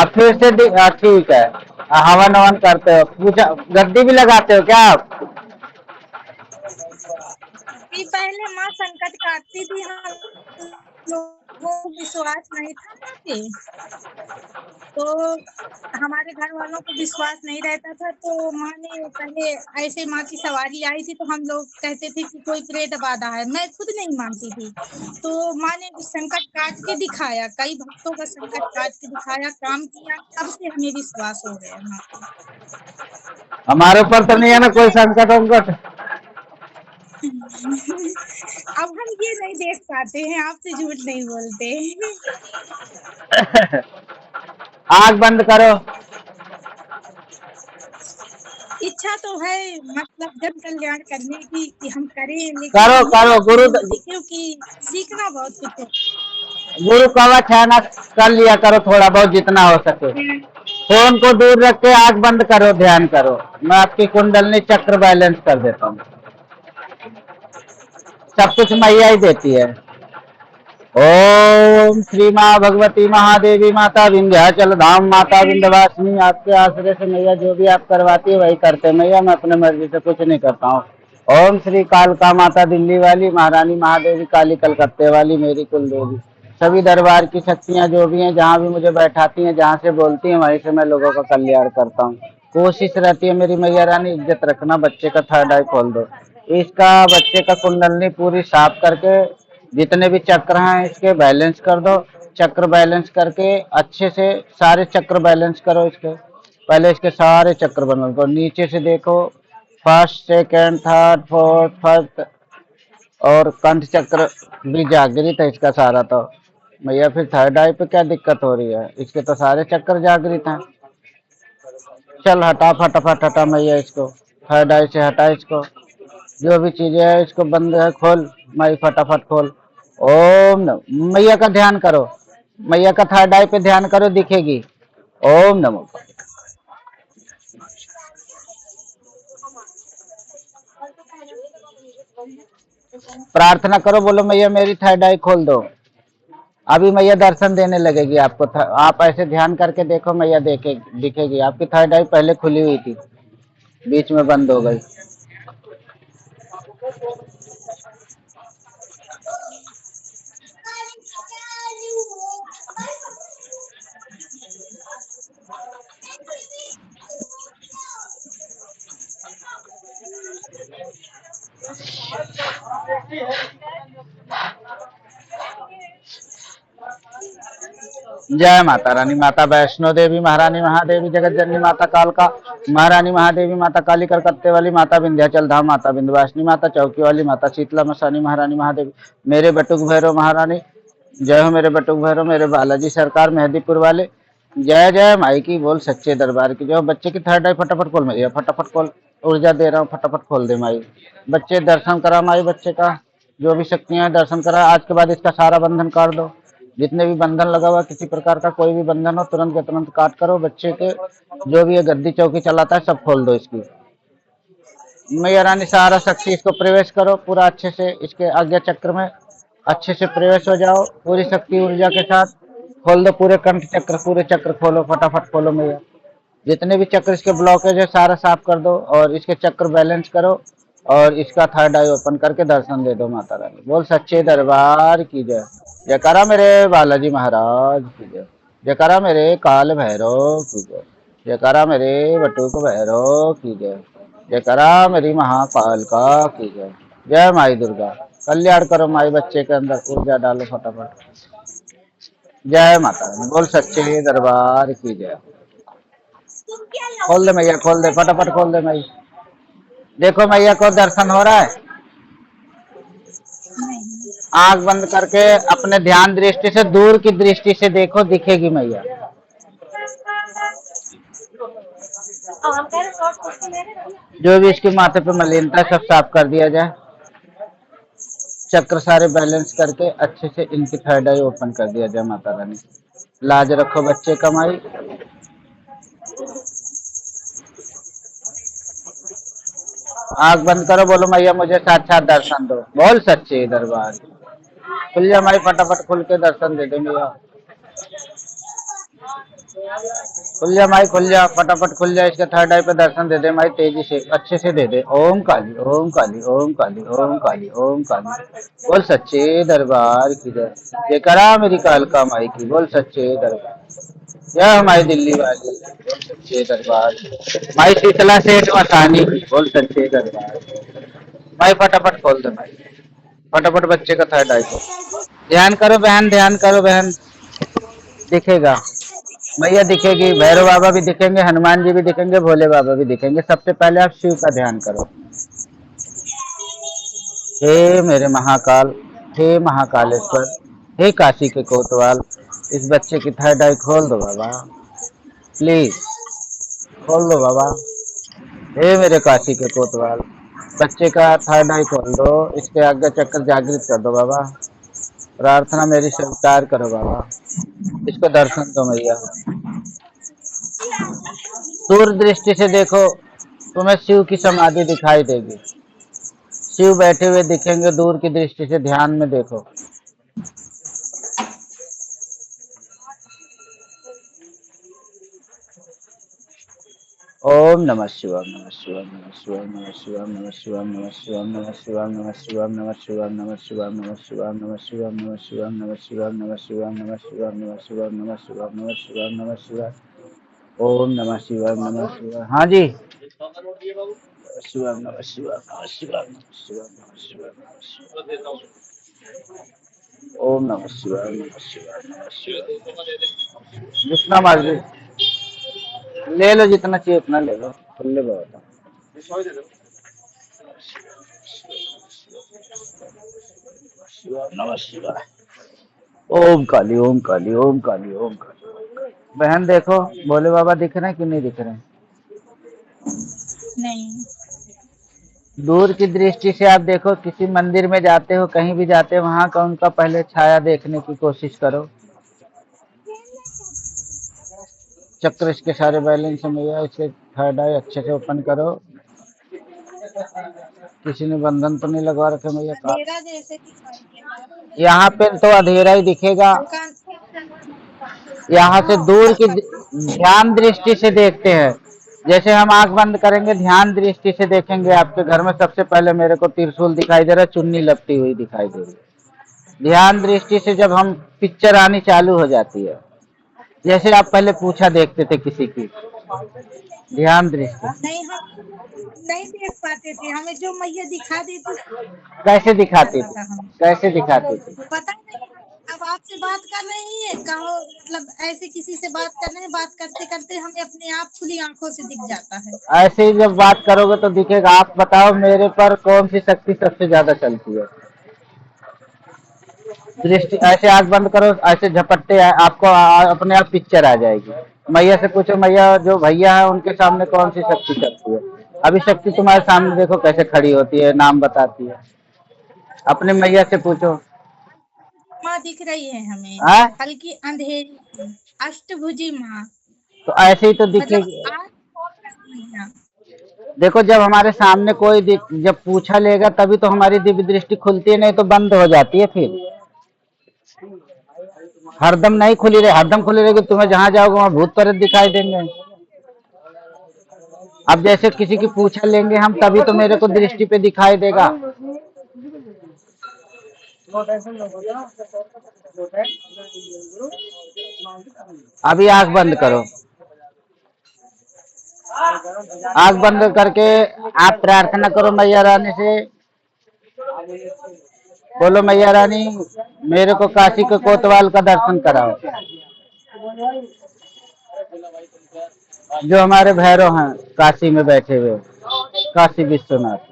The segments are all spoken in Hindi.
फिर से ठीक है। हवन हवन करते हो, पूजा गद्दी भी लगाते हो क्या आप? कि पहले माँ संकट काटती थी, हम लोगों को विश्वास नहीं था ना कि, तो हमारे घर वालों को विश्वास नहीं रहता था, तो माँ ने पहले ऐसे माँ की सवारी आई थी, तो हम लोग कहते थे कि कोई प्रेत बाधा है। मैं खुद नहीं मानती थी, तो माँ ने संकट काट के दिखाया, कई भक्तों का संकट काट के दिखाया, काम किया, तब से हमें विश्वास हो गया माँ पे। हमारे ऊपर तो नहीं है इच्छा ना तो कोई है संकट वंकट? अब हम ये नहीं देख पाते हैं, आपसे झूठ नहीं बोलते। आंख बंद करो। इच्छा तो है, मतलब जन कल्याण करने की कि हम करें, लेकिन करो करो हिम्मत नहीं होती, क्योंकि सीखना बहुत कुछ है। गुरु कवच है ना, कर लिया करो थोड़ा बहुत जितना हो सके। फोन को दूर रख के आंख बंद करो, ध्यान करो। मैं आपकी कुंडलनी चक्र बैलेंस कर देता हूँ। सब कुछ मैया ही देती है। ओम श्री माँ भगवती महादेवी माता विंध्याचल धाम माता विंध्यवासिनी, आपके आश्रय से मैया जो भी आप करवाती है वही करते मैया, मैं अपने मर्जी से कुछ नहीं करता हूँ। ओम श्री कालका माता दिल्ली वाली, महारानी महादेवी काली कलकत्ते वाली, मेरी कुल देवी, सभी दरबार की शक्तियाँ जो भी हैं, जहाँ भी मुझे बैठाती हैं, जहाँ से बोलती हैं, वहीं से मैं लोगों का कल्याण करता हूँ। कोशिश रहती है मेरी मैया रानी, इज्जत रखना। बच्चे का थर्ड आई खोल दो, इसका बच्चे का कुंडलनी पूरी साफ करके जितने भी चक्र हैं इसके बैलेंस कर दो। चक्र बैलेंस करके अच्छे से सारे चक्र बैलेंस करो इसके। पहले इसके सारे चक्र बना दो, नीचे से देखो, first second third fourth first, और कंठ चक्र भी जागृत है इसका सारा। तो भैया फिर थर्ड आई पे क्या दिक्कत हो रही है? इसके तो सारे चक्र जागृत हैं। चल हटा फटाफट हटा मैया इसको, थर्ड आई से हटा इसको। जो भी चीजें है इसको बंद है, खोल माई फटाफट खोल। ओम नमः, मैया का ध्यान करो, मैया का थर्ड आई पे ध्यान करो, दिखेगी। ओम नमः। प्रार्थना करो, बोलो मैया मेरी थर्ड आई खोल दो। अभी मैया दर्शन देने लगेगी आपको। आप ऐसे ध्यान करके देखो, मैया देखे दिखेगी। आपकी थर्ड आई पहले खुली हुई थी, बीच में बंद हो गई। जय माता रानी, माता वैष्णो देवी, महारानी महादेवी, जगत जननी माता कालका, महारानी महादेवी, माता काली कलकत्ते वाली, माता विंध्याचल धाम, माता विंध्यवासिनी, माता चौकी वाली, माता शीतला मसानी, महारानी महादेवी, मेरे बटुक भैरव महारानी, जय हो मेरे बटुक भैरव, मेरे बालाजी सरकार मेहदीपुर वाले, जय जय माई की बोल, सच्चे दरबार की। जो बच्चे की थर्ड आई फटाफट खोल मैया, फटाफट खोल, ऊर्जा दे रहा हूँ, फटाफट खोल दे माई। बच्चे दर्शन करा माई, बच्चे का जो भी शक्तियां हैं दर्शन करा। आज के बाद इसका सारा बंधन काट दो, जितने भी बंधन लगा हुआ, किसी प्रकार का कोई भी बंधन हो तुरंत के तुरंत काट करो। बच्चे के जो भी ये गद्दी चौकी चलाता है सब खोल दो इसकी। मैया रानी सारा शक्ति इसको प्रवेश करो पूरा अच्छे से, इसके आज्ञा चक्र में अच्छे से प्रवेश हो जाओ पूरी शक्ति ऊर्जा के साथ। खोल दो पूरे कंठ चक्र, पूरे चक्र खोलो, फटाफट खोलो मैया। जितने भी चक्र इसके ब्लॉकेज है सारा साफ कर दो, और इसके चक्र बैलेंस करो, और इसका थर्ड आई ओपन करके दर्शन दे दो। माता रानी बोल सच्चे दरबार की जय। जयकारा मेरे बालाजी महाराज की जय। जयकारा मेरे काल भैरव की जय। जयकारा मेरे बटुक भैरव की जय। जयकारा मेरी महाकाल का की जय। जय माई दुर्गा। कल्याण करो माई, बच्चे के अंदर ऊर्जा डालो फटाफट। जय माता रानी बोल सच्चे दरबार की जय। खोल दे मैया, खोल दे फटाफट खोल दे मैया। देखो मैया को दर्शन हो रहा है। नहीं, आंख बंद करके अपने ध्यान दृष्टि से दूर की दृष्टि से देखो, दिखेगी मैया। जो भी इसके माथे पे मलिनता सब साफ कर दिया जाए। चक्र सारे बैलेंस करके अच्छे से इनकी थर्ड आई ओपन कर दिया जाए। माता रानी लाज रखो बच्चे का माई। आंख बंद करो, बोलो मैया मुझे साक्षात दर्शन दो, बोल सच्चे दरबार। खुल जा माई, फटाफट खुल के दर्शन दे दे मैया। खुल जा माई, खुल जा, फटाफट खुल जा, इसके थर्ड आई पे दर्शन दे दे माई, तेजी से अच्छे से दे दे। ओम काली, ओम काली, ओम काली, ओम काली, ओम काली। बोल सच्चे दरबार की जय। ये करा मेरी कालका माई की, बोल सच्चे दरबार। यह हमारी दिल्ली वाली, बोल सच्चे दरबार। माई शीतला सेठ मसानी की, बोल सच्चे दरबार। माई फटाफट खोल दे माई, फटाफट बच्चे का थर्ड आई को। ध्यान करो बहन, ध्यान करो बहन, दिखेगा मैया दिखेगी, भैरव बाबा भी दिखेंगे, हनुमान जी भी दिखेंगे, भोले बाबा भी दिखेंगे। सबसे पहले आप शिव का ध्यान करो। हे मेरे महाकाल, हे महाकालेश्वर, हे काशी के कोतवाल, इस बच्चे की थर्ड आई खोल दो बाबा, प्लीज खोल दो बाबा। हे मेरे काशी के कोतवाल, बच्चे का थर्ड आई खोल दो, इसके आगे चक्कर जागृत कर दो बाबा। प्रार्थना मेरी स्वीकार करो बाबा, इसको दर्शन दो मैया। दूर दृष्टि से देखो, तुम्हें शिव की समाधि दिखाई देगी। शिव बैठे हुए दिखेंगे, दूर की दृष्टि से ध्यान में देखो। ओम नमः शिवाय, नमः शिवाय, नमः शिवाय, नमः शिवाय, नमः शिवाय, नमः शिवाय, नमः शिवाय, नमः शिवाय, नमः शिवाय, नमः शिवाय, नमः शिवाय, नमः शिवाय, नमः शिवाय, नमः शिवाय, नमः शिवाय, नमः शिवाय, नमः शिवाय, नमः शिवाय, नमः शिवाय, नमः शिवाय। ओम नमः शिवाय, नमः शिवाय। हाँ जी, शिवाय, नमः शिवाय, नमः शिवाय, नमः शिवाय, नमः शिवाय, नमः शिवाय। ओम नमः शिवाय, नमः शिवाय, नमः शिवाय। जितना मर्जी ले लो, जितना चाहिए उतना ले लो, खुले बहुत है। नमः शिवाय। ओम काली, ओम काली, ओम काली, ओम काली। बहन देखो, भोले बाबा दिख रहे हैं कि नहीं दिख रहे हैं? नहीं। दूर की दृष्टि से आप देखो, किसी मंदिर में जाते हो, कहीं भी जाते हो, वहां का उनका पहले छाया देखने की कोशिश करो। चक्र इसके सारे बैलेंस में या इसके थर्ड आई अच्छे से ओपन करो। किसी ने बंधन तो नहीं लगवा रखे भैया? अंधेरा जैसे दिखाई दे रहा है। यहाँ पे तो अंधेरा ही दिखेगा। हल्का। यहाँ से दूर की हल्का। ध्यान दृष्टि से देखते हैं। जैसे हम आंख बंद करेंगे, ध्यान दृष्टि से देखेंगे, आपके घर में सबसे पहले मेरे को त्रिशूल दिखाई दे रहा है, चुन्नी लपटी हुई दिखाई दे रही है। ध्यान दृष्टि से जब हम पिक्चर आनी चालू हो जाती है, जैसे आप पहले पूछा देखते थे किसी की, ध्यान दृष्टि नहीं, हम नहीं देख पाते थे, हमें जो मैया दिखा देती कैसे दिखाती जाता थी? था हमें। कैसे दिखाती थी? पता नहीं। अब आपसे बात कर रही है कहो, मतलब ऐसे किसी से बात कर रहे हैं, बात करते करते हमें अपने आप खुली आंखों से दिख जाता है। ऐसे ही जब बात करोगे तो दिखेगा। आप बताओ मेरे पर कौन सी शक्ति सबसे ज्यादा चलती है? दृष्टि ऐसे आंख बंद करो, ऐसे झपट्टे आपको अपने आप पिक्चर आ जाएगी। मैया से पूछो, मैया जो भैया है उनके सामने कौन सी शक्ति चलती है? अभी शक्ति तुम्हारे सामने देखो कैसे खड़ी होती है, नाम बताती है। अपने मैया से पूछो। माँ दिख रही है हमें, आ? हल्की अंधेरी, अष्टभुजी माँ। तो ऐसे ही तो मतलब दिखेगी। आज मैया। देखो, जब हमारे सामने कोई जब पूछा लेगा तभी तो हमारी दिव्य दृष्टि खुलती है, नहीं तो बंद हो जाती है। फिर हरदम नहीं खुली रहे, हरदम खुली रहेगी तुम्हें जहां जाओगे वहां भूत प्रेत दिखाई देंगे। अब जैसे किसी की पूछा लेंगे हम, तभी तो मेरे को दृष्टि पे दिखाई देगा। अभी आंख बंद करो, आंख बंद करके आप प्रार्थना करो मैया रानी से। बोलो मैया रानी, मेरे को काशी के कोतवाल का दर्शन कराओ, जो हमारे भैरव हैं काशी में बैठे हुए, काशी विश्वनाथ।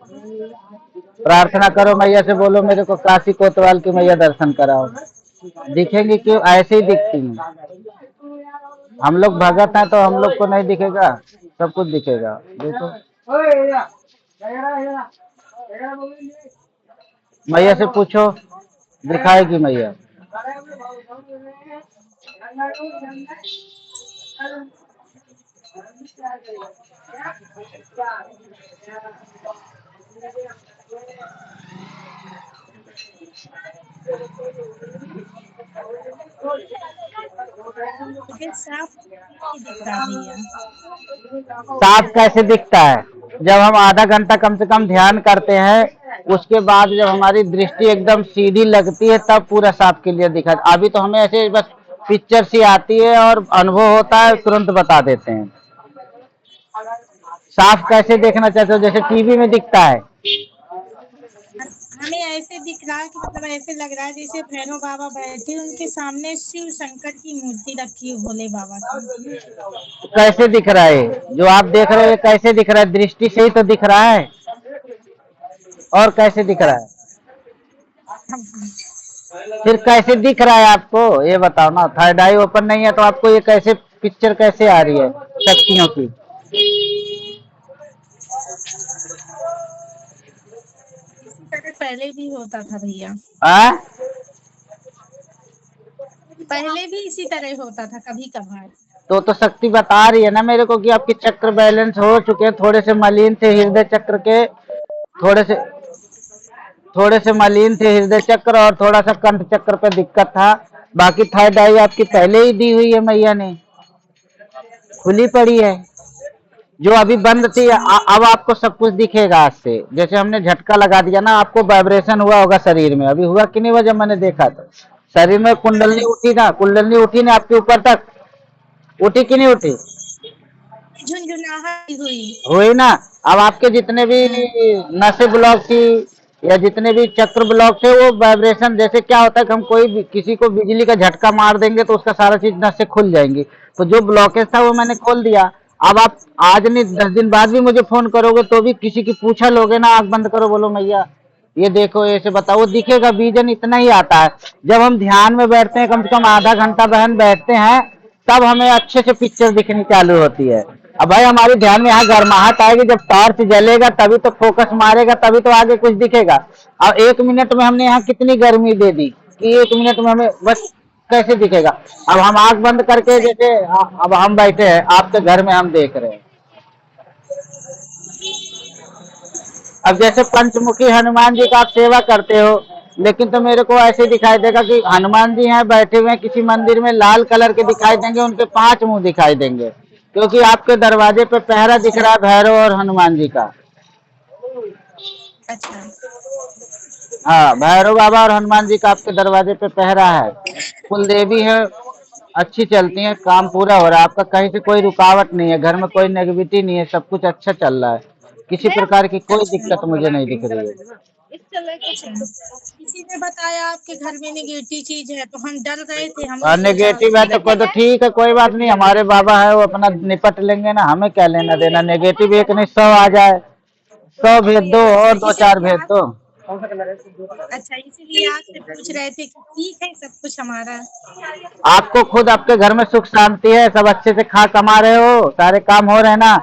प्रार्थना करो मैया से, बोलो मेरे को काशी कोतवाल की मैया दर्शन कराओ। दिखेंगी क्यों? ऐसे ही दिखती हैं। हम लोग भगत हैं तो हम लोग को नहीं दिखेगा? सब कुछ दिखेगा। देखो मैया से पूछो, दिखाएगी मैया। मुझे साफ नहीं दिख रहा भैया। साफ कैसे दिखता है? जब हम आधा घंटा कम से कम ध्यान करते हैं, उसके बाद जब हमारी दृष्टि एकदम सीधी लगती है तब पूरा साफ क्लियर दिखा। अभी तो हमें ऐसे बस पिक्चर सी आती है और अनुभव होता है, तुरंत बता देते हैं। साफ कैसे देखना चाहते हो? जैसे टीवी में दिखता है। हमें ऐसे दिख रहा है कि मतलब ऐसे लग रहा है जैसे भैरव बाबा बैठे, उनके सामने शिव शंकर की मूर्ति रखी है भोले बाबा की। कैसे दिख रहा है जो आप देख रहे हो? कैसे दिख रहा है? दृष्टि से ही तो दिख रहा है, और कैसे दिख रहा है? फिर कैसे दिख रहा है आपको ये बताओ ना। थर्ड आई ओपन नहीं है तो आपको ये कैसे पिक्चर कैसे आ रही है शक्तियों की? इसी तरह पहले भी होता था भैया, आ? पहले भी इसी तरह होता था कभी कभार। तो शक्ति बता रही है ना मेरे को कि आपके चक्र बैलेंस हो चुके हैं, थोड़े से मलिन थे हृदय चक्र के, थोड़े से थोड़े से मलिन थे हृदय चक्र, और थोड़ा सा कंठ चक्र पे दिक्कत था। बाकी थर्ड आई आपकी पहले ही दी हुई है, मैया ने खुली पड़ी है। जो अभी बंद थी अच्छा। अब आपको सब कुछ दिखेगा आज से। जैसे हमने झटका लगा दिया ना, आपको वाइब्रेशन हुआ होगा शरीर में। अभी हुआ कि नहीं हुआ? जब मैंने देखा तो शरीर में कुंडलनी उठी ना, कुंडलनी उठी ना आपके ऊपर तक, उठी कि नहीं उठी? झुंझुनाहट हुई। हुई ना। अब आपके जितने भी हाँ। नसें ब्लॉक थी या जितने भी चक्र ब्लॉक थे, वो वाइब्रेशन, जैसे क्या होता है कि हम कोई भी किसी को बिजली का झटका मार देंगे तो उसका सारा चीज नसें खुल जाएंगी। तो जो ब्लॉकेज था वो मैंने खोल दिया। अब आप आज नहीं 10 दिन बाद भी मुझे फोन करोगे तो भी किसी की पूछा लोगे ना, आंख बंद करो बोलो मैया ये देखो ऐसे बताओ, वो दिखेगा। विजन इतना ही आता है। जब हम ध्यान में बैठते हैं, कम से कम आधा घंटा बहन बैठते हैं, तब हमें अच्छे से पिक्चर दिखनी चालू होती है। अब भाई हमारे ध्यान में यहाँ गर्माहट आएगी, जब टॉर्च जलेगा तभी तो फोकस मारेगा, तभी तो आगे कुछ दिखेगा। अब 1 मिनट में हमने यहाँ कितनी गर्मी दे दी कि 1 मिनट में हमें बस कैसे दिखेगा। अब हम आंख बंद करके, सही। जैसे अब हम बैठे हैं आपके घर में, हम देख रहे हैं। अब जैसे पंचमुखी हनुमान जी का आप सेवा करते हो, लेकिन तो मेरे को ऐसे दिखाई देगा कि हनुमान जी हैं बैठे हुए किसी मंदिर में, लाल कलर के दिखाई देंगे, उनके 5 मुंह दिखाई देंगे, क्योंकि आपके दरवाजे पे पहरा दिख रहा है भैरव और हनुमान जी का। अच्छा। हाँ, भैरव बाबा और हनुमान जी का आपके दरवाजे पे पहरा है। कुल देवी है, अच्छी चलती है, काम पूरा हो रहा है आपका, कहीं से कोई रुकावट नहीं है, घर में कोई नेगेटिविटी नहीं है, सब कुछ अच्छा चल रहा है। किसी प्रकार की कोई अच्छा। दिक्कत मुझे नहीं दिख रही है। अच्छा, किसी ने बताया आपके घर में नेगेटिव चीज है तो हम डर गए थे, हमने सोचा नेगेटिव है कि तो कोई तो ठीक है, कोई बात नहीं, हमारे बाबा है वो अपना निपट लेंगे ना, हमें क्या लेना देना। नेगेटिव एक नहीं 100 आ जाए, 100 भेज दो अच्छा, और दो चार इसीलिए भेज आप दो। अच्छा इसीलिए आपसे पूछ रहे थे कि ठीक है सब कुछ हमारा। आपको खुद आपके घर में सुख शांति है, सब अच्छे से खा कमा रहे हो, सारे काम हो रहे हैं ना।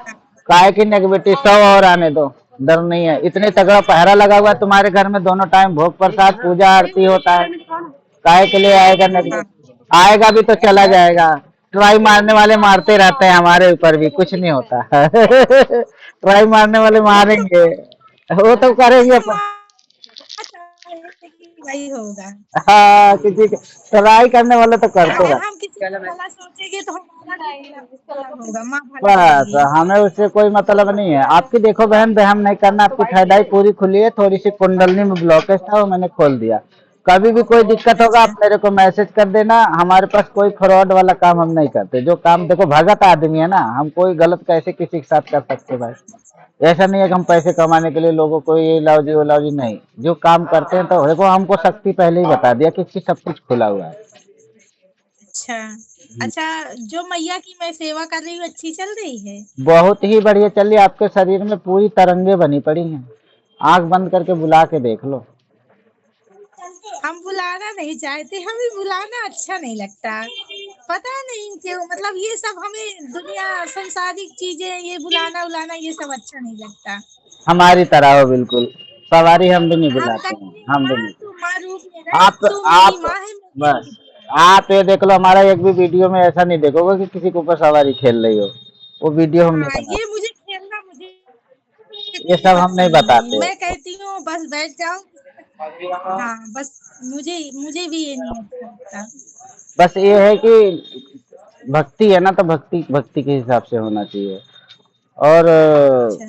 काहे की नेगेटिविटी, 100 और आने दो, डर नहीं है। इतने तगड़ा पहरा लगा हुआ है तुम्हारे घर में, दोनों टाइम भोग प्रसाद पूजा आरती होता है। काहे के लिए आएगा हाँ। नेगेटिव? आएगा भी तो चला जाएगा। ट्राई मारने वाले मारते रहते हैं, हमारे ऊपर भी कुछ नहीं होता। ट्राई मारने वाले वो तो मारेंगे, वो तो करेंगे हम कि वही होगा। हाँ, किसी ट्राई करने वाले तो करते अगर रहते। हम किसी को भला सोचेंगे तो हमारा भी भला होगा, माँ भला बस करेगी। हमें उससे कोई मतलब नहीं है। आपकी देखो बहन, बहम नहीं करना, आपकी थर्ड आई पूरी खुली है, थोड़ी सी कुंडलनी में ब्लॉकेज था वो मैंने खोल दिया। कभी भी कोई दिक्कत होगा अच्छा। आप मेरे को मैसेज कर देना। हमारे पास कोई फ्रॉड वाला काम हम नहीं करते। जो काम देखो, भगत आदमी है ना हम, कोई गलत कैसे किसी के साथ कर सकते भाई? ऐसा नहीं है कि हम पैसे कमाने के लिए लोगों को ये लाओ जी वो लाओ जी, नहीं। जो काम करते हैं तो देखो, हमको शक्ति पहले ही बता दिया कि इसकी सब कुछ खुला हुआ है। अच्छा। अच्छा, जो मैया की मैं सेवा कर रही हूँ अच्छी चल रही है। बहुत ही बढ़िया चलिए, आपके शरीर में पूरी तरंगे बनी पड़ी हैं। आंख बंद करके बुला के देख लो। हम बुलाना नहीं चाहते, हमें बुलाना अच्छा नहीं लगता, पता नहीं क्यों। मतलब ये सब हमें दुनिया संसारिक चीजें, ये बुलाना उलाना ये सब अच्छा नहीं लगता। हमारी तरह हो बिल्कुल, सवारी हम भी नहीं हम बुलाते हैं, कहेंगे हम भी माँ नहीं। तू माँ रूप में रह, आप तू मेरी आप माँ है मैं बस तेरी। आप ये देख लो, हमारा एक भी वीडियो में ऐसा नहीं देखोगे कि किसी के ऊपर सवारी खेल रही हो। वो वीडियो हम नहीं हाँ, ये बनाते, मुझे खेलना मुझे ये कोई सब हम नहीं पसंद नहीं, बताते। मैं कहती हूँ बस बैठ जाओ। हाँ बस, मुझे मुझे भी ये नहीं अच्छा लगता। बस ये है कि भक्ति है ना, तो भक्ति भक्ति के हिसाब से होना चाहिए। और अच्छा।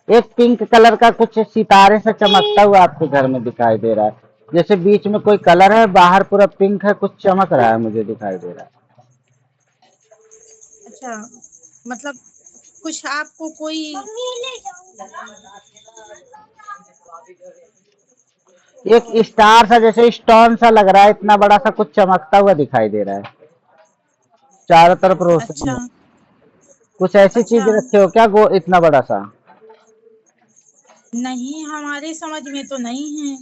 एक पिंक कलर का कुछ सितारे से चमकता हुआ आपके घर में दिखाई दे रहा है, जैसे बीच में कोई कलर है, बाहर पूरा पिंक है, कुछ चमक रहा है, मुझे दिखाई दे रहा अच्छा, मतलब कुछ आपको कोई है। एक स्टार सा, जैसे स्टोन सा लग रहा है, इतना बड़ा सा कुछ चमकता हुआ दिखाई दे रहा है, चारों तरफ रोशनी अच्छा। है। कुछ ऐसी अच्छा, चीज रखे हो क्या गो इतना बड़ा सा? नहीं हमारे समझ में तो नहीं है,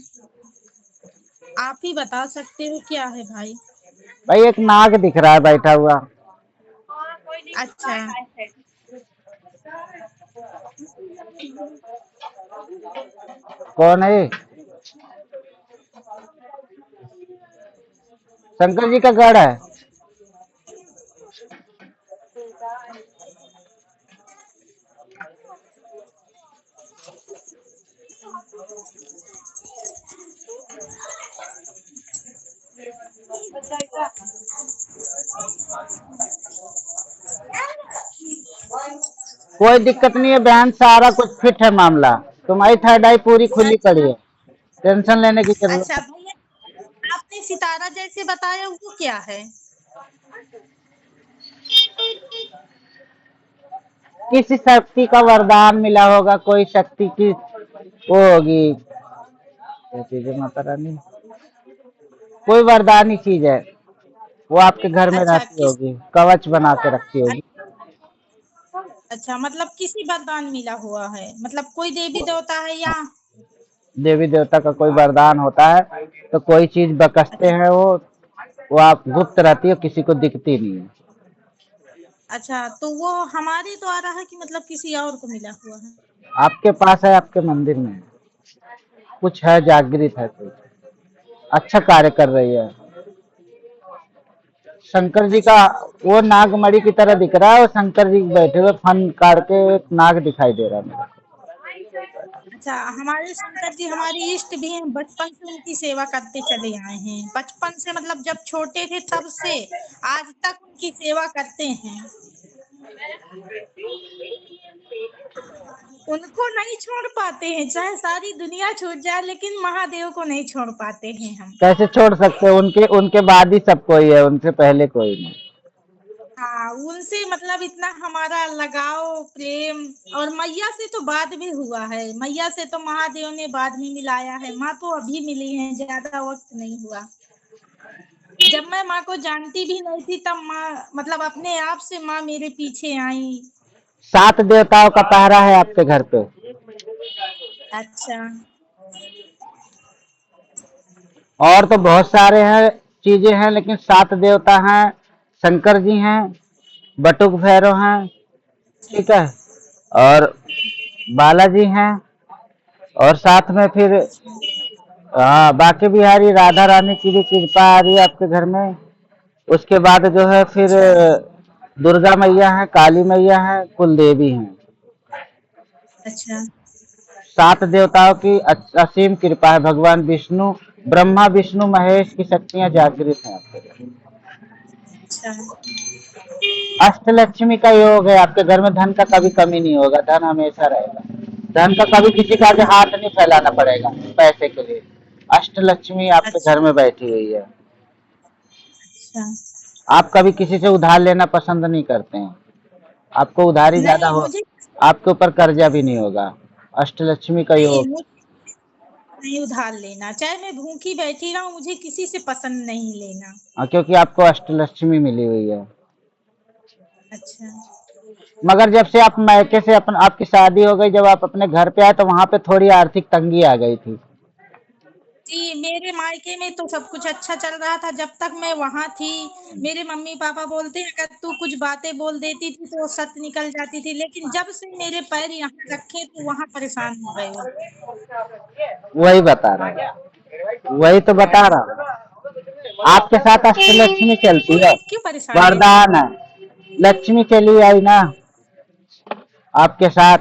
आप ही बता सकते हो क्या है भाई। भाई एक नाग दिख रहा है बैठा हुआ। अच्छा। कौन है ये? शंकर जी का गढ़ है। कोई दिक्कत नहीं है बहन, सारा कुछ फिट है मामला। तुम्हारी थर्ड आई पूरी खुली अच्छा। पड़ी है, टेंशन लेने की जरूरत अच्छा नहीं। भैया, आपने सितारा जैसे बताया वो क्या है? किसी शक्ति का वरदान मिला होगा, कोई शक्ति की वो होगी, क्या चीज है माता रानी, कोई वरदानी चीज है, वो आपके घर में अच्छा रहती किस होगी, कवच बना के रखी होगी। अच्छा, मतलब किसी वरदान मिला हुआ है, मतलब कोई देवी देवता है या? देवी देवता का कोई वरदान होता है तो कोई चीज बकसते हैं, वो आप गुप्त रहती है, किसी को दिखती नहीं है। अच्छा, तो वो हमारे द्वारा है कि मतलब किसी और को मिला हुआ है? आपके पास है, आपके मंदिर में है, कुछ है, जागृत है, कोई अच्छा कार्य कर रही है। शंकर जी का अच्छा। वो नागमणि की तरह दिख रहा है, और शंकर जी बैठे हुए फन काट के एक नाग दिखाई दे रहा है मेरे अच्छा, हमारे शंकर जी हमारे इष्ट भी हैं, बचपन से उनकी सेवा करते चले आए हैं, बचपन से मतलब जब छोटे थे तब से आज तक उनकी सेवा करते हैं। उनको नहीं छोड़ पाते हैं, चाहे सारी दुनिया छूट जाए, लेकिन महादेव को नहीं छोड़ पाते हैं हम। को। कैसे छोड़ सकते हैं, उनके उनके बाद ही सब कोई है, उनसे पहले कोई नहीं। हाँ, उनसे मतलब इतना हमारा लगाव प्रेम, और मैया से तो बाद में हुआ है, मैया से तो महादेव ने बाद में मिलाया है, माँ तो अभी मिली है, ज्यादा वक्त नहीं हुआ। जब मैं माँ को जानती भी नहीं थी तब माँ मतलब अपने आप से माँ मेरे पीछे आई। 7 देवताओं का पहरा है आपके घर पे। अच्छा। और तो बहुत सारे हैं, चीजें हैं, लेकिन 7 देवता हैं। शंकर जी हैं, बटुक भैरव हैं, ठीक है, और बालाजी हैं, और साथ में फिर हाँ बाकी बिहारी राधा रानी की भी कृपा आ रही है आपके घर में। उसके बाद जो है फिर अच्छा। दुर्गा मैया है, काली मैया है, कुल देवी हैं। अच्छा। 7 देवताओं की असीम कृपा है, भगवान विष्णु, ब्रह्मा विष्णु महेश की शक्तियां जागृत हैं आपके घर में। अच्छा। अष्टलक्ष्मी का योग है आपके घर में, धन का कभी कमी नहीं होगा, धन हमेशा रहेगा। धन का कभी किसी का आगे हाथ नहीं फैलाना पड़ेगा पैसे के लिए। अष्टलक्ष्मी आपके अच्छा। घर में बैठी हुई है। अच्छा। आप कभी किसी से उधार लेना पसंद नहीं करते हैं, आपको उधारी ज्यादा नहीं हो, मुझे आपके ऊपर कर्जा भी नहीं होगा। अष्टलक्ष्मी का नहीं योग। मुझे नहीं उधार लेना, चाहे मैं भूखी बैठी रहूं, मुझे किसी से पसंद नहीं लेना। हाँ, क्योंकि आपको अष्टलक्ष्मी मिली हुई है। अच्छा। मगर जब से आप मायके से अपन आपकी शादी हो गई, जब आप अपने घर पे आए तो वहां पे थोड़ी आर्थिक तंगी आ गई थी। जी, मेरे मायके में तो सब कुछ अच्छा चल रहा था जब तक मैं वहां थी। मेरे मम्मी पापा बोलते हैं अगर तू कुछ बातें बोल देती थी तो सच निकल जाती थी, लेकिन जब से मेरे पैर यहाँ रखे तो वहां परेशान हो गए वो। वही बता रहा हूँ, वही तो बता रहा हूँ, आपके साथ अष्टलक्ष्मी चलती है, क्यों परेशानी है? वरदान है। लक्ष्मी चली आई ना आपके साथ।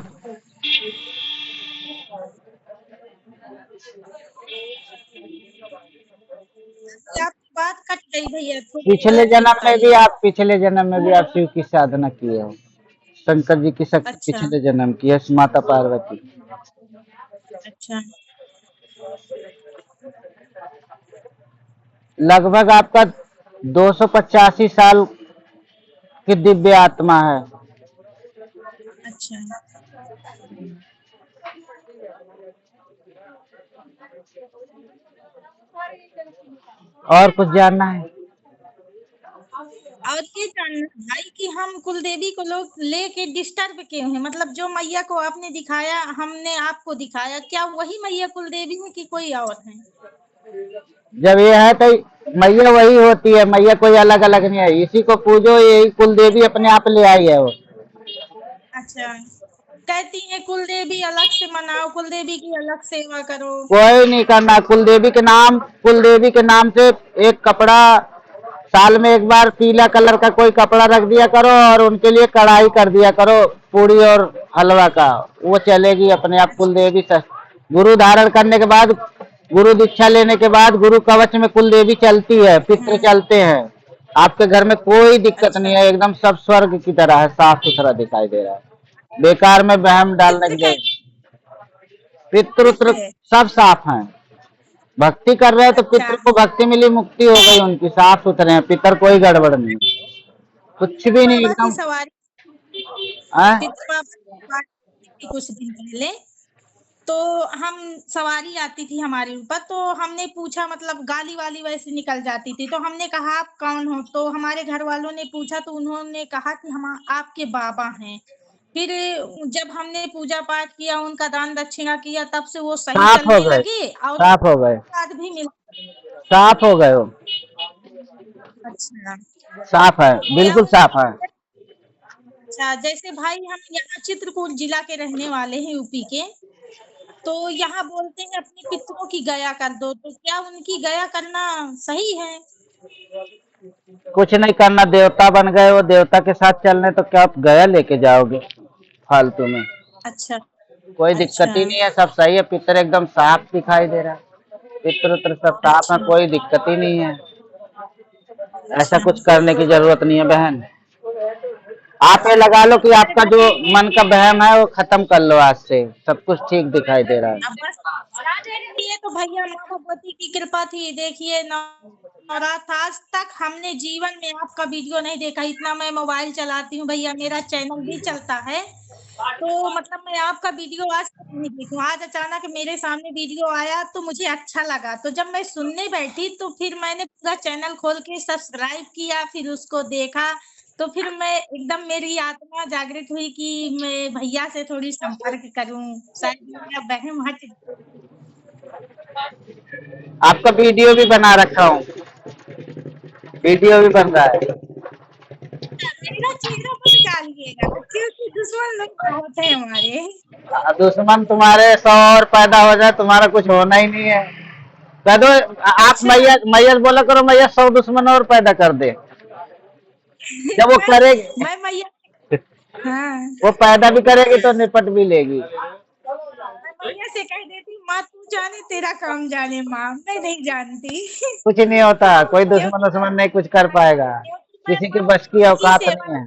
आपकी बात कट गई भैया, थोड़ा पिछले जोर से जन्म में भी बताइए। आप पिछले जन्म में भी आप शिव की साधना किए हो, शंकर जी की शक्ति अच्छा पिछले जन्म की है, माता पार्वती। अच्छा। लगभग आपका 285 साल की दिव्य आत्मा है। अच्छा। और कुछ जानना है? और ये जानना है भाई कि हम कुलदेवी को लोग लेके डिस्टर्ब क्यों है, मतलब जो मैया को आपने दिखाया, हमने आपको दिखाया, क्या वही मैया कुलदेवी है कि कोई और है? जब ये है तो मैया वही होती है, मैया कोई अलग अलग नहीं है, इसी को पूजो, यही कुल देवी अपने आप ले आई है वो। अच्छा, कहती है कुलदेवी अलग से मनाओ, कुलदेवी की अलग सेवा करो। कोई नहीं करना, कुल देवी के नाम से एक कपड़ा साल में एक बार पीला कलर का कोई कपड़ा रख दिया करो और उनके लिए कढ़ाई कर दिया करो पूरी और हलवा का, वो चलेगी अपने आप। कुल अच्छा देवी गुरु धारण करने के बाद, गुरु दीक्षा लेने के बाद गुरु कवच में कुल देवी चलती है, पितृ हाँ। चलते हैं। आपके घर में कोई दिक्कत अच्छा, नहीं है, एकदम सब स्वर्ग की तरह है, साफ सुथरा दिखाई दे रहा है। बेकार में वहम डालने पितृ की कैसे? जगह, पितृ उत्र है? सब साफ हैं। भक्ति कर रहे हैं तो अच्छा, पितृ को भक्ति मिली, मुक्ति हो गई उनकी, साफ सुथरे हैं पितर, कोई गड़बड़ नहीं, कुछ पितृ भी नहीं बाबा की एकदम। सवारी, हैं? पितृ बाबा की सवारी थी कुछ दिन पहले, तो हम सवारी आती थी हमारे ऊपर, तो हमने पूछा, मतलब गाली वाली वैसे निकल जाती थी, तो हमने कहा आप कौन हो, तो हमारे घर वालों ने पूछा, तो उन्होंने कहा कि हम आपके बाबा हैं। फिर जब हमने पूजा पाठ किया, उनका दान दक्षिणा किया, तब से वो सही साफ हो चलने गए, लगे और साफ हो गए, बाद भी मिला। साफ हो गए हो, अच्छा, साफ है, क्या बिल्कुल साफ है। अच्छा, जैसे भाई हम यहाँ चित्रकूट जिला के रहने वाले हैं, यूपी के, तो यहाँ बोलते हैं अपने पितरों की गया कर दो, तो क्या उनकी गया करना सही है? कुछ नहीं करना, देवता बन गए हो, देवता के साथ चलने तो क्या आप गया लेके जाओगे फालतू में? अच्छा कोई दिक्कत अच्छा ही नहीं है, सब सही है, पितर एकदम साफ दिखाई दे रहा है, पितर उतर सब साफ है, अच्छा कोई दिक्कत ही नहीं है। ऐसा अच्छा। कुछ करने की जरूरत नहीं है बहन। आप ये अच्छा, लगा लो कि हमारे आपका घर जो मन का वहम है वो खत्म कर लो, आज से सब कुछ ठीक दिखाई दे रहा अब है। बस, ये तो भैया माँ भगवती की कृपा थी, देखिए नवरात्र आज तक हमने जीवन में आपका वीडियो नहीं देखा, इतना मैं मोबाइल चलाती हूँ भैया, मेरा चैनल भी चलता है, तो मतलब मैं आपका वीडियो आज तक नहीं देखी हूँ। आज अचानक मेरे सामने वीडियो आया तो मुझे अच्छा लगा, तो जब मैं सुनने बैठी तो फिर मैंने पूरा चैनल खोल के सब्सक्राइब किया, फिर उसको देखा, तो फिर मैं एकदम, मेरी आत्मा जागृत हुई कि मैं भैया से थोड़ी संपर्क करूं, शायद मेरा वहम हट जाए। आपका वीडियो भी बना रखा हूँ, वीडियो भी बन रहा है। मेरा चेहरा मत डालिएगा क्योंकि दुश्मन लोग बहुत है हमारे। दुश्मन तुम्हारे 100 और पैदा हो जाए, तुम्हारा कुछ होना ही नहीं है। कह दो, आप अच्छा। मैया मैया बोला करो, मैया 100 दुश्मन और पैदा कर दे, जब वो मैं करेगी, मैं मैया, हाँ, वो पैदा भी करेगी तो निपट भी लेगी। मैं मैया से कह देती, माँ तू जाने तेरा काम जाने, माँ मैं नहीं जानती। कुछ नहीं होता, कोई दुश्मन क्योंकि दुश्मन नहीं कुछ कर पाएगा, क्योंकि मैं किसी के माँ बस की की औकात सेवा, नहीं है।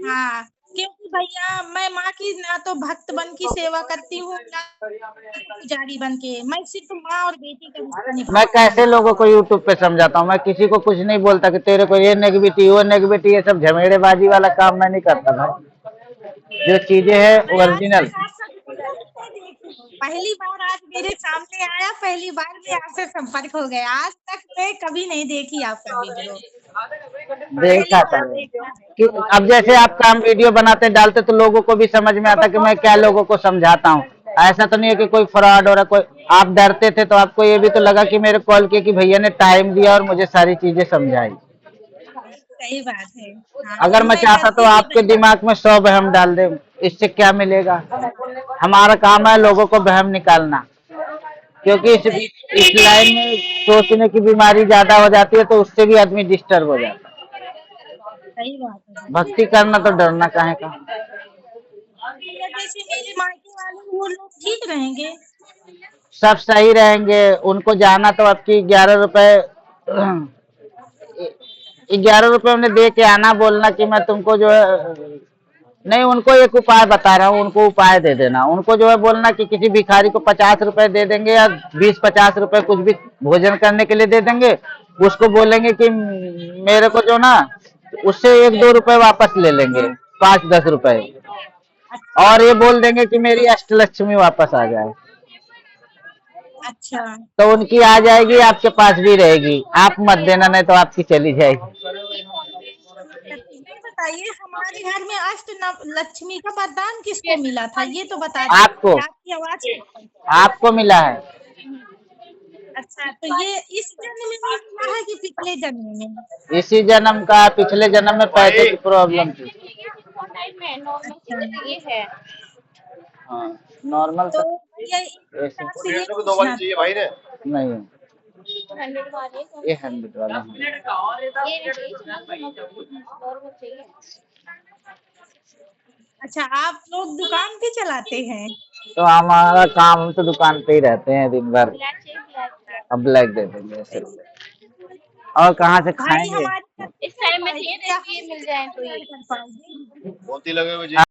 हाँ, क्योंकि भैया मैं माँ की ना तो भक्त बन की सेवा करती हूँ, ना तो पुजारी बन के, मैं सिर्फ माँ और बेटी का रिश्ता मैं निभाती हूँ। कैसे लोगों को यूट्यूब पे समझाता हूँ, मैं किसी को कुछ नहीं बोलता कि तेरे को ये नेगेटिविटी वो नेगेटिविटी, ये सब झमेड़ेबाजी वाला काम मैं नहीं करता भाई। जो चीजें है मैं आज ओरिजिनल। तक आपका वीडियो नहीं देखी हूँ, पहली बार आज मेरे सामने आया, पहली बार में आपसे संपर्क हो गया, आज तक मैं कभी नहीं देखी आपका वीडियो, देखा पहली था बार देखा है। कि अब जैसे आप काम वीडियो बनाते डालते तो लोगों को भी समझ में आता कि मैं क्या लोगों को समझाता हूँ। ऐसा तो नहीं है कि कोई फ्रॉड हो रहा, कोई आप डरते थे तो आपको ये भी तो लगा कि मेरे कॉल किया कि भैया ने टाइम दिया और मुझे सारी चीजें समझाई। सही बात है। हाँ, अगर मैं मैं चाहता तो डरती थी आपके भैया। दिमाग में 100 वहम डाल दे, इससे क्या मिलेगा? हमारा काम है लोगों को वहम निकालना, क्योंकि सही इस लाइन में सोचने की बीमारी ज्यादा हो जाती है तो उससे भी आदमी डिस्टर्ब हो जाता है। सही बात है भैया। भक्ति करना तो डरना काहे का? भैया जैसे मेरे मायके वाले वो लोग ठीक रहेंगे? सब सही रहेंगे। उनको जाना तो आपकी 11 रुपए उन्हें दे के आना, बोलना कि मैं तुमको जो है, नहीं उनको एक उपाय बता रहा हूँ, उनको उपाय दे देना। उनको जो है बोलना कि किसी भिखारी को 50 रुपए दे देंगे या 20-50 रुपए कुछ भी भोजन करने के लिए दे देंगे। उसको बोलेंगे कि मेरे को जो ना उससे 1-2 रुपए वापस ले लेंगे, 5-10 रुपए, अच्छा और ये बोल देंगे कि मेरी अष्टलक्ष्मी वापस आ जाए। अच्छा। तो उनकी आ जाएगी, आपके पास भी रहेगी। आप मत देना, नहीं तो आपकी चली जाएगी। नहीं बताइए, हमारे घर में लक्ष्मी का वरदान किसको मिला था, ये तो बता दीजिए। आपको आपकी आवाज कैसी है? आपको मिला है। अच्छा, तो ये इस जन्म में मिला है कि पिछले जन्म में? इसी जन्म का, पिछले जन्म में पैसे की प्रॉब्लम थी। अच्छा, हाँ, नॉर्मल तो तो भैया ऐसे आपसे ये पूछना था। नहीं है। ये 100 वाला है। अच्छा, आप लोग दुकान भी चलाते हैं? तो हमारा काम, हम तो दुकान पे ही रहते हैं दिन भर। अब ब्लैक दे देंगे ऐसे। और कहाँ से भाई खाएंगे? हमारी मदद कर पाएंगे या हम इसकी मदद कर पाएंगे?